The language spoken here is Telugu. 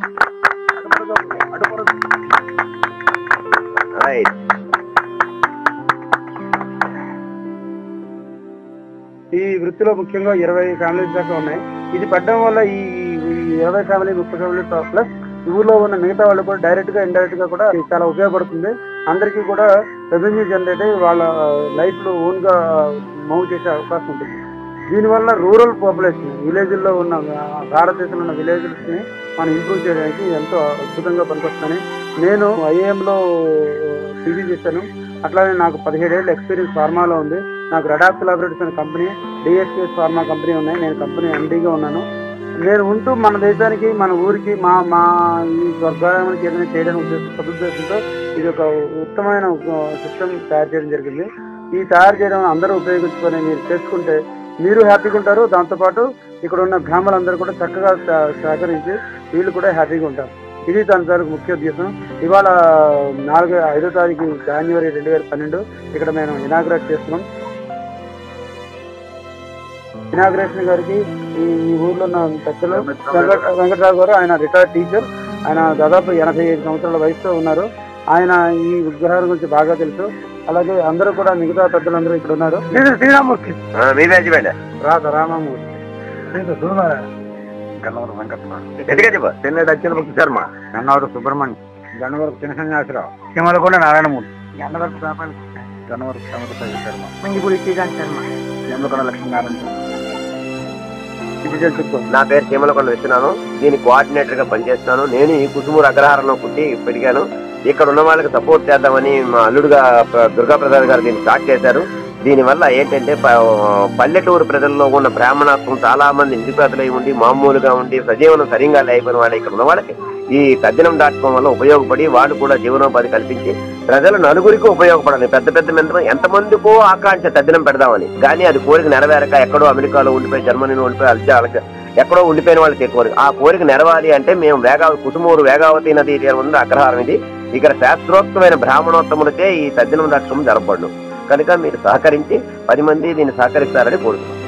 ఈ వృత్తిలో ముఖ్యంగా 20 ఫ్యామిలీస్ దాకా ఉన్నాయి. ఇది పడడం వల్ల ఈ 20 ఫ్యామిలీ 30 ఫ్యామిలీ ప్లస్ ఊర్లో ఉన్న మిగతా వాళ్ళు కూడా డైరెక్ట్ గా ఇండైరెక్ట్ గా కూడా చాలా ఉపయోగపడుతుంది. అందరికీ కూడా రెవెన్యూ జనరేట్ అయ్యి వాళ్ళ లైఫ్ లో ఓన్ గా మూవ్ చేసే అవకాశం ఉంటుంది. దీనివల్ల రూరల్ పాపులేషన్ విలేజ్ల్లో ఉన్న భారతదేశంలో ఉన్న విలేజెస్ ని మనం ఇంప్రూవ్ చేయడానికి ఎంతో అద్భుతంగా పనికొస్తుందని నేను ఐఏఎంలో పీజీ చేశాను. అట్లానే నాకు 17 ఏళ్ళ ఎక్స్పీరియన్స్ ఫార్మాలో ఉంది. నాకు రెడాక్స్ లాబొరేటరీస్ అనే కంపెనీ, డిఎస్కేఎస్ ఫార్మా కంపెనీ ఉన్నాయి. నేను కంపెనీ ఎండీగా ఉన్నాను. నేను ఉంటూ మన దేశానికి మన ఊరికి మా ఈ స్వర్గానికి ఏదైనా చేయడానికి సదుద్దేశంతో ఇది ఒక ఉత్తమమైన సిస్టమ్ తయారు చేయడం జరిగింది. ఈ తయారు చేయడం అందరూ ఉపయోగించుకొని మీరు చేసుకుంటే మీరు హ్యాపీగా ఉంటారు. దాంతోపాటు ఇక్కడ ఉన్న బ్రాహ్మణులందరూ కూడా చక్కగా సహకరించి వీళ్ళు కూడా హ్యాపీగా ఉంటారు. ఇది దాని తాలూకు ముఖ్య ఉద్దేశం. ఇవాళ 5వ తారీఖు జనవరి 2012 ఇక్కడ మేము ఇనాగ్రేట్ చేస్తున్నాం. ఇనాగ్రేషన్ గారికి ఈ ఊర్లో ఉన్న పెద్దలు వెంకటరావు గారు, ఆయన రిటైర్డ్ టీచర్. ఆయన దాదాపు 85 సంవత్సరాల వయసులో ఉన్నారు. ఆయన ఈ విగ్రహాల గురించి బాగా తెలుసు. అలాగే అందరూ కూడా మిగతా పెద్దలందరూ ఇక్కడ ఉన్నారు. శ్రీరామూర్తి, రామమూర్తి, గన్నవరం వెంకటరావు, తెల్లటి అచ్చెలపతి శర్మ, గన్నవరం సుబ్రహ్మణ్యం, గన్నవరం చిన్న సన్యాసరావు, హిమలకొండ నారాయణమూర్తి, గన్నవరం గన్నవరం శర్మ, మంగిపూడి శ్రీకాంత్ శర్మ, జమ్మలకొండ లక్ష్మీనారాయణ. నా పేరు చీమలకొండ విశ్వనాథం. దీని కోఆర్డినేటర్ గా పనిచేస్తున్నాను. నేను ఈ కుసుమూరు అగ్రహారంలో పుట్టి పెరిగాను. ఇక్కడ ఉన్న వాళ్ళకి సపోర్ట్ చేద్దామని మా అల్లుడుగా దుర్గాప్రసాద్ గారు దీన్ని స్టార్ట్ చేశారు. దీనివల్ల ఏంటంటే పల్లెటూరు ప్రజల్లో ఉన్న బ్రాహ్మణత్వం చాలా మంది నిరుపేదలై ఉండి మామూలుగా ఉండి సజీవనం సరిగా లేకపోయిన వాళ్ళ ఇక్కడ ఉన్న వాళ్ళకి ఈ తద్దినం.com వల్ల ఉపయోగపడి వాళ్ళు కూడా జీవనోపాధి కల్పించి ప్రజలు నలుగురికి ఉపయోగపడాలి. పెద్ద పెద్ద ఎంతమందికో ఆకాంక్ష తద్దినం పెడదామని, కానీ అది కోరిక నెరవేరక ఎక్కడో అమెరికాలో ఉండిపోయి, జర్మనీలో ఉండిపోయి, ఎక్కడో ఉండిపోయిన వాళ్ళకి కోరిక. ఆ కోరిక నెరవేరాలి అంటే మేము కుసుమూరు వేగావతి నది ఉంది అగ్రహారం. ఇది ఇక్కడ శాస్త్రోక్తమైన బ్రాహ్మణోత్తములచే ఈ తద్దినం.com జరపబడును. కనుక మీరు సహకరించి 10 మంది దీన్ని సహకరిస్తారని కోరుతున్నాం.